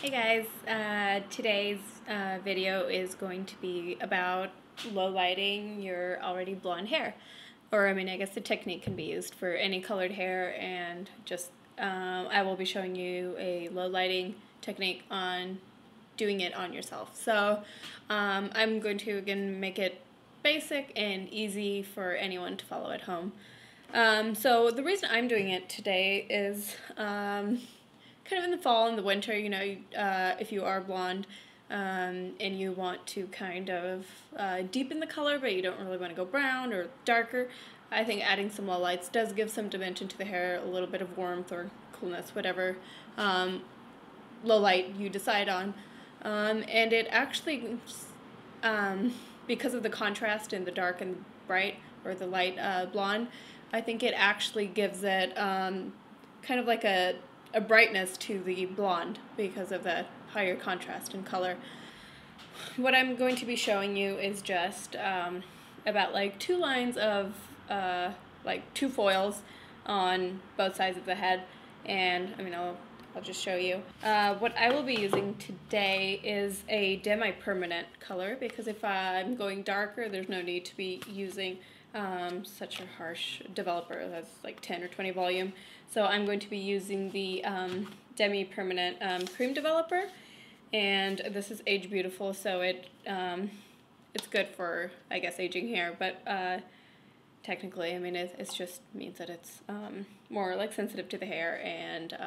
Hey guys, today's video is going to be about low lighting your already blonde hair. Or, I guess the technique can be used for any colored hair, and just I will be showing you a low lighting technique on doing it on yourself. So I'm going to again make it basic and easy for anyone to follow at home. So the reason I'm doing it today is kind of in the fall and the winter, if you are blonde and you want to kind of deepen the color, but you don't really want to go brown or darker, I think adding some low lights does give some dimension to the hair, a little bit of warmth or coolness, whatever low light you decide on. And it actually, because of the contrast in the dark and bright, or the light blonde, I think it actually gives it kind of like a brightness to the blonde because of the higher contrast in color. What I'm going to be showing you is just about like 2 lines of like 2 foils on both sides of the head, and I'll just show you. What I will be using today is a demi-permanent color, because if I'm going darker, there's no need to be using such a harsh developer that's like 10 or 20 volume. So I'm going to be using the demi-permanent cream developer, and this is Age Beautiful, so it's good for, I guess, aging hair, but technically, it just means that it's more like sensitive to the hair and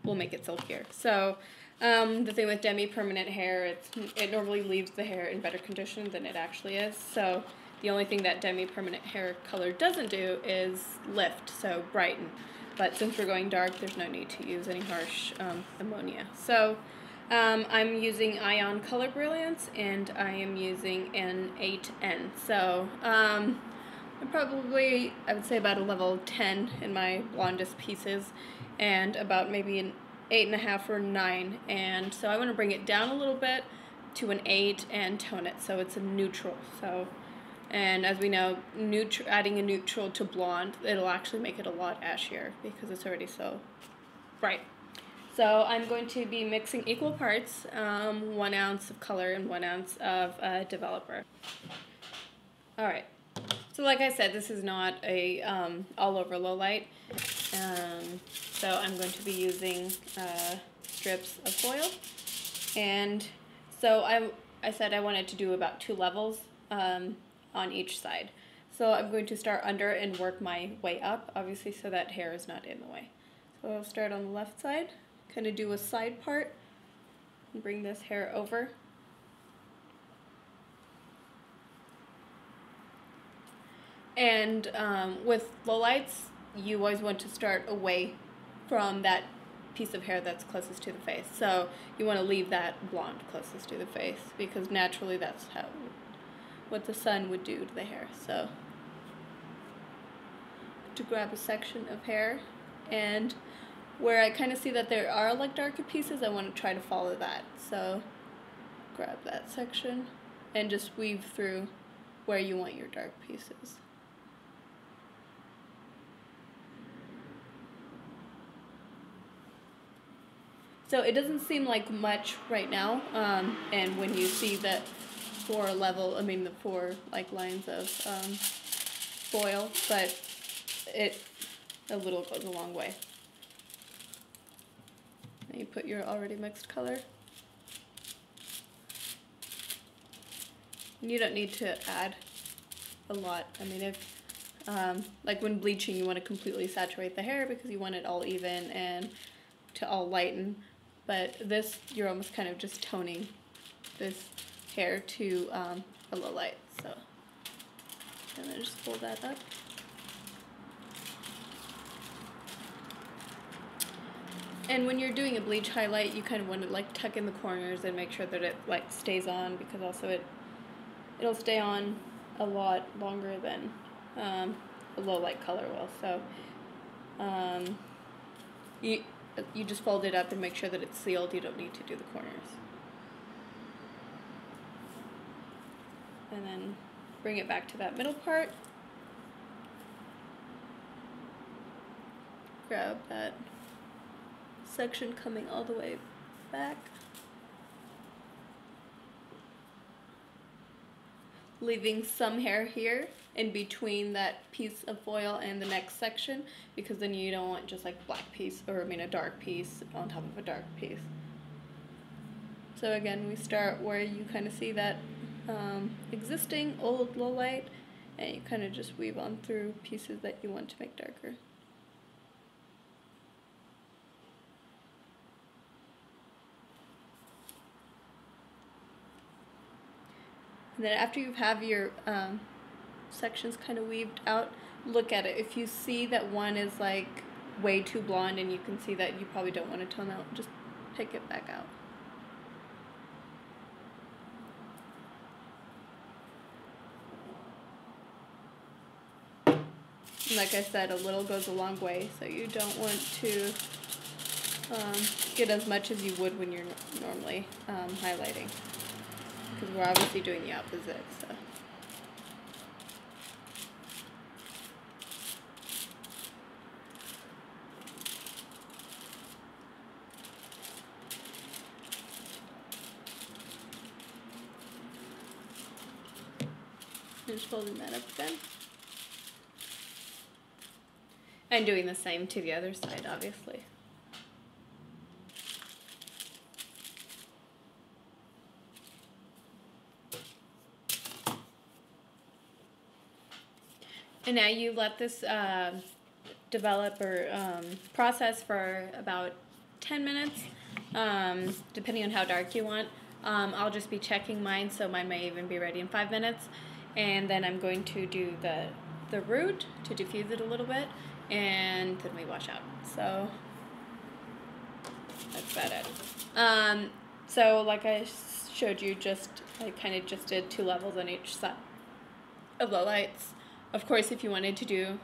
will make it silkier. So the thing with demi-permanent hair, it normally leaves the hair in better condition than it actually is. So the only thing that demi-permanent hair color doesn't do is lift, so brighten. But since we're going dark, there's no need to use any harsh ammonia. So I'm using Ion Color Brilliance, and I am using an 8N. So I'm probably, I would say, about a level 10 in my blondest pieces, and about maybe an 8.5 or 9. And so I want to bring it down a little bit to an 8 and tone it so it's a neutral. And as we know, adding a neutral to blonde, it'll actually make it a lot ashier because it's already so bright. So I'm going to be mixing equal parts, 1 ounce of color and 1 ounce of developer. Alright, so like I said, this is not a all over low light, so I'm going to be using strips of foil. And so I said I wanted to do about 2 levels on each side. So I'm going to start under and work my way up, obviously, so that hair is not in the way. So I'll start on the left side, kind of do a side part, and bring this hair over. And with low lights, you always want to start away from that piece of hair that's closest to the face. So you want to leave that blonde closest to the face, because naturally that's what the sun would do to the hair. So to grab a section of hair, and where I kind of see that there are like darker pieces, I want to try to follow that. So grab that section and just weave through where you want your dark pieces. So it doesn't seem like much right now, and when you see that 4 the 4 like lines of foil, but a little goes a long way. And you put your already mixed color. And you don't need to add a lot. If like when bleaching, you want to completely saturate the hair because you want it all even and to all lighten. But this, you're almost kind of just toning this hair to a low light. So, and then just fold that up. And when you're doing a bleach highlight, you kind of want to like tuck in the corners and make sure that it like stays on, because also it'll stay on a lot longer than a low light color will. So you just fold it up and make sure that it's sealed. You don't need to do the corners. And then bring it back to that middle part. Grab that section coming all the way back. Leaving some hair here in between that piece of foil and the next section, because then you don't want just like black piece, or I mean a dark piece on top of a dark piece. So again, we start where you kind of see that existing old low light, and you kind of just weave on through pieces that you want to make darker. And then after you have your sections kind of weaved out, look at it. If you see that one is like way too blonde and you can see that you probably don't want to tone out, just pick it back out. And like I said, a little goes a long way, so you don't want to get as much as you would when you're normally highlighting, because we're obviously doing the opposite. So. Just folding that up again. And doing the same to the other side, obviously. And now you let this develop or process for about 10 minutes, depending on how dark you want. I'll just be checking mine, so mine may even be ready in 5 minutes. And then I'm going to do the root to diffuse it a little bit, and then we wash out. So that's about it. So like I showed you, I kind of just did 2 levels on each side of low lights. Of course, if you wanted to do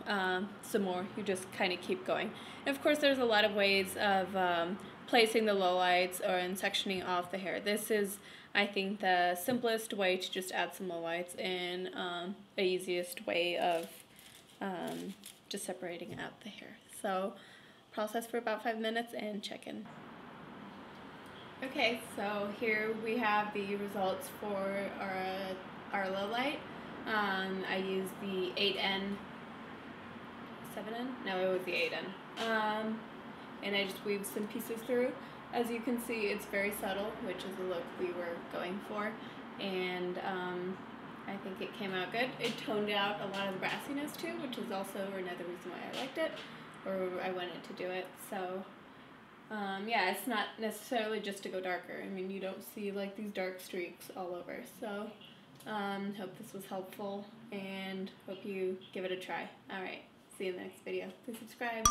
some more, you just kind of keep going. And of course, there's a lot of ways of placing the low lights or in sectioning off the hair. This is, I think, the simplest way to just add some low lights, and the easiest way of just separating out the hair. So process for about 5 minutes and check in. Okay, so here we have the results for our low light. I used the 8N, 7N? No, it was the 8N. And I just weaved some pieces through. As you can see, it's very subtle, which is the look we were going for. And I think it came out good. It toned out a lot of the brassiness too, which is also another reason why I liked it, or I wanted to do it. So yeah, it's not necessarily just to go darker. I mean, you don't see like these dark streaks all over. So hope this was helpful, and hope you give it a try. Alright, see you in the next video. Please subscribe.